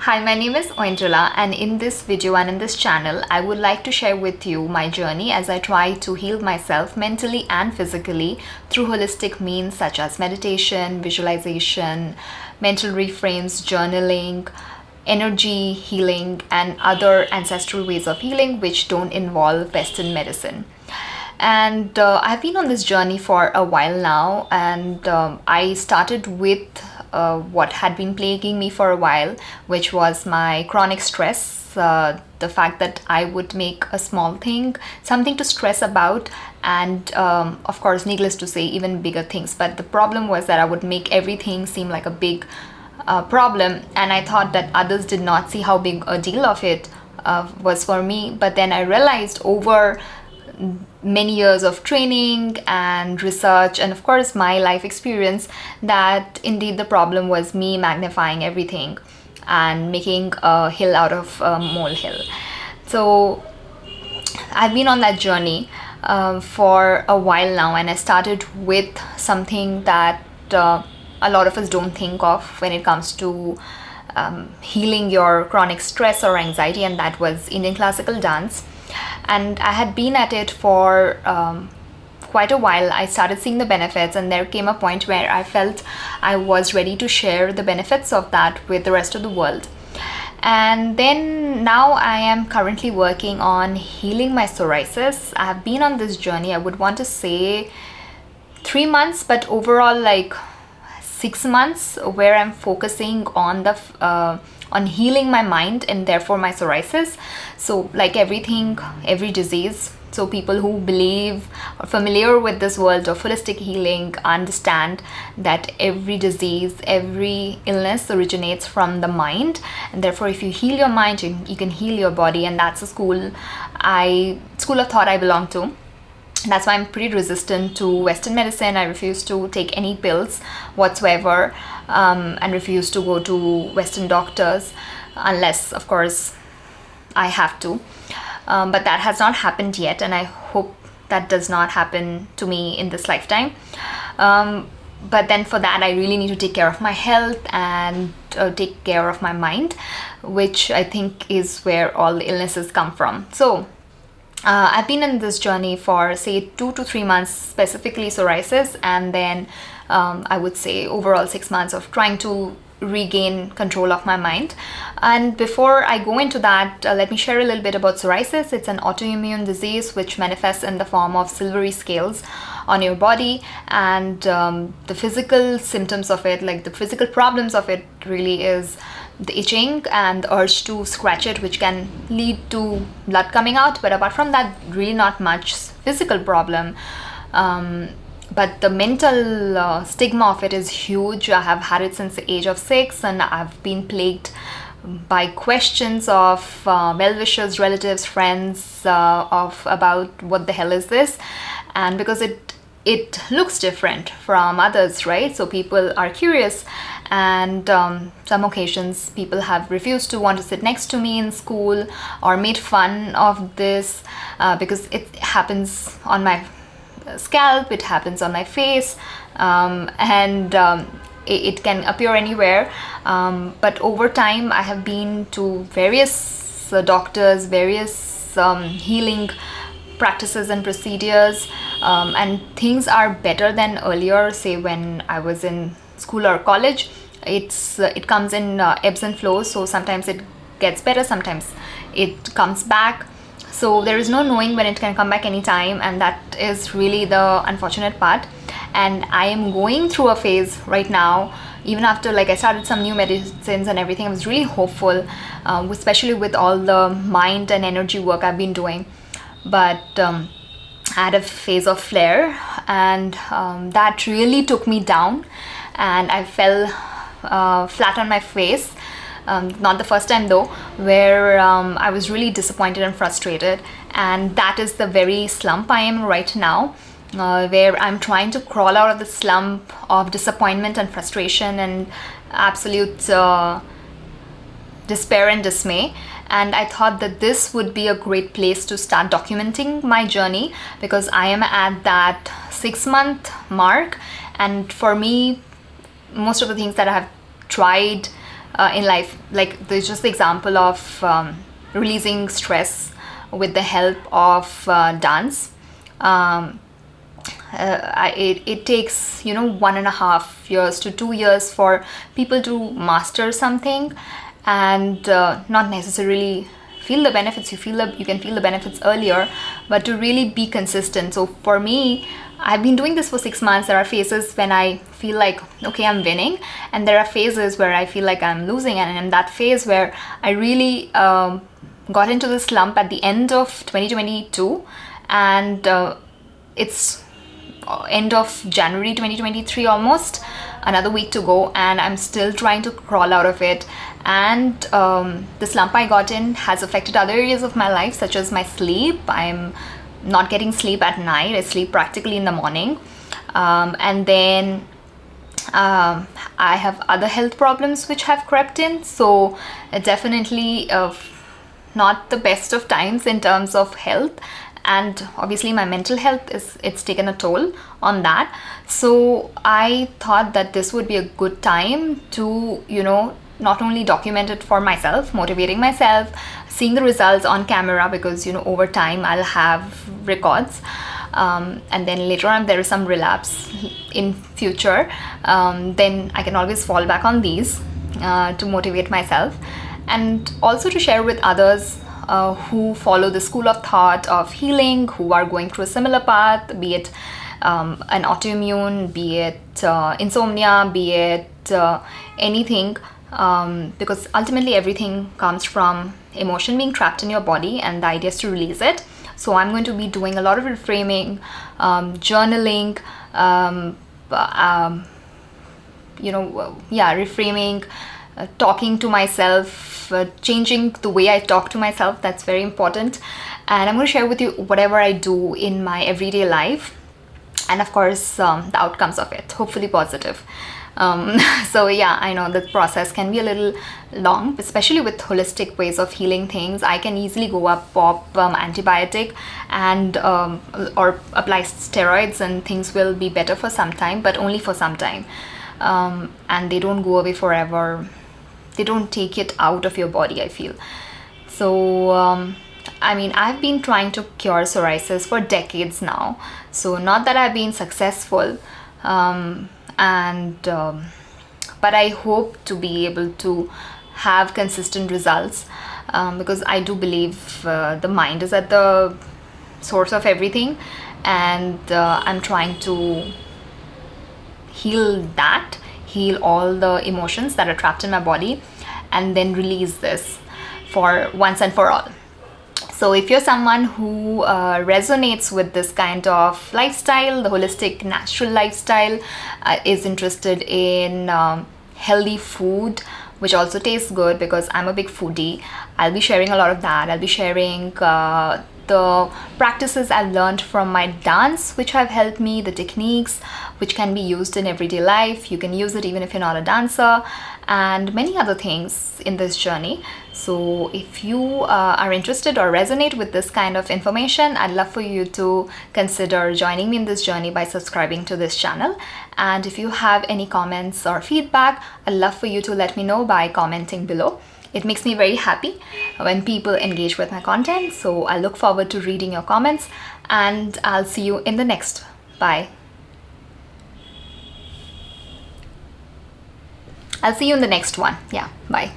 Hi, my name is Oindrila, and in this video and in this channel, I would like to share with you my journey as I try to heal myself mentally and physically through holistic means such as meditation, visualization, mental reframes, journaling, energy healing, and other ancestral ways of healing which don't involve Western medicine. And I've been on this journey for a while now, and I started with what had been plaguing me for a while, which was my chronic stress. The fact that I would make a small thing something to stress about, and of course, needless to say, even bigger things. But the problem was that I would make everything seem like a big problem, and I thought that others did not see how big a deal of it was for me. But then I realized over many years of training and research and of course my life experience that indeed the problem was me magnifying everything and making a hill out of a molehill. So I've been on that journey for a while now, and I started with something that a lot of us don't think of when it comes to healing your chronic stress or anxiety, and that was Indian classical dance. And I had been at it for quite a while. I started seeing the benefits, and there came a point where I felt I was ready to share the benefits of that with the rest of the world. And then now I am currently working on healing my psoriasis. I have been on this journey, I would want to say 3 months, but overall like 6 months, where I'm focusing on the on healing my mind and therefore my psoriasis. So like everything, every disease, so people who believe or familiar with this world of holistic healing understand that every disease, every illness originates from the mind, and therefore if you heal your mind, you can heal your body. And that's a school of thought I belong to. That's why I'm pretty resistant to Western medicine. I refuse to take any pills whatsoever, and refuse to go to Western doctors unless, of course, I have to. But that has not happened yet, and I hope that does not happen to me in this lifetime. But then for that, I really need to take care of my health and take care of my mind, which I think is where all the illnesses come from. So I've been in this journey for say 2 to 3 months, specifically psoriasis, and then I would say overall 6 months of trying to regain control of my mind. And before I go into that, let me share a little bit about psoriasis. It's an autoimmune disease which manifests in the form of silvery scales on your body, and the physical symptoms of it, like the physical problems of it, really is the itching and the urge to scratch it, which can lead to blood coming out. But apart from that, really not much physical problem. But the mental stigma of it is huge. I have had it since the age of 6, and I've been plagued by questions of well-wishers, relatives, friends of about what the hell is this, and because it looks different from others, right? So people are curious, and some occasions people have refused to want to sit next to me in school or made fun of this because it happens on my scalp, it happens on my face, and it can appear anywhere. But over time I have been to various doctors, various healing practices and procedures, and things are better than earlier, say when I was in school or college. It comes in ebbs and flows, so sometimes it gets better, sometimes it comes back. So there is no knowing when it can come back anytime, and that is really the unfortunate part. And I am going through a phase right now, even after like I started some new medicines and everything. I was really hopeful, especially with all the mind and energy work I've been doing. But I had a phase of flare, and that really took me down, and I fell flat on my face. Not the first time though, where I was really disappointed and frustrated. And that is the very slump I am right now, where I'm trying to crawl out of the slump of disappointment and frustration and absolute despair and dismay. And I thought that this would be a great place to start documenting my journey, because I am at that 6-month mark, and for me, most of the things that I have tried in life. Like there's just the example of releasing stress with the help of dance. It takes 1.5 years to 2 years for people to master something, and not necessarily feel the benefits. You can feel the benefits earlier, but to really be consistent. So for me, I've been doing this for 6 months. There are phases when I feel like, okay, I'm winning, and there are phases where I feel like I'm losing. And in that phase where I really got into the slump at the end of 2022, and it's end of January 2023, almost another week to go, and I'm still trying to crawl out of it. And the slump I got in has affected other areas of my life, such as my sleep. I'm not getting sleep at night. I sleep practically in the morning. And then I have other health problems which have crept in. So definitely not the best of times in terms of health. And obviously my mental health, it's taken a toll on that. So I thought that this would be a good time to, not only document it for myself, motivating myself, seeing the results on camera, because over time I'll have records, and then later on there is some relapse in future, then I can always fall back on these to motivate myself, and also to share with others who follow the school of thought of healing, who are going through a similar path, be it an autoimmune, be it insomnia, be it anything, because ultimately everything comes from emotion being trapped in your body, and the idea is to release it. So I'm going to be doing a lot of reframing, journaling, reframing, talking to myself, changing the way I talk to myself. That's very important. And I'm going to share with you whatever I do in my everyday life, and of course the outcomes of it, hopefully positive. So yeah, I know the process can be a little long, especially with holistic ways of healing things. I can easily go up, pop antibiotic and or apply steroids, and things will be better for some time, but only for some time, and they don't go away forever. They don't take it out of your body, I feel. So I've been trying to cure psoriasis for decades now, so not that I've been successful, but I hope to be able to have consistent results, because I do believe the mind is at the source of everything, and I'm trying to heal all the emotions that are trapped in my body, and then release this for once and for all. So if you're someone who resonates with this kind of lifestyle, the holistic natural lifestyle, is interested in healthy food which also tastes good, because I'm a big foodie, I'll be sharing a lot of that. I'll be sharing the practices I've learned from my dance, which have helped me, the techniques which can be used in everyday life. You can use it even if you're not a dancer, and many other things in this journey. So if you are interested or resonate with this kind of information, I'd love for you to consider joining me in this journey by subscribing to this channel. And if you have any comments or feedback, I'd love for you to let me know by commenting below. It makes me very happy when people engage with my content. So I look forward to reading your comments, and I'll see you in the next. Bye. I'll see you in the next one. Yeah, bye.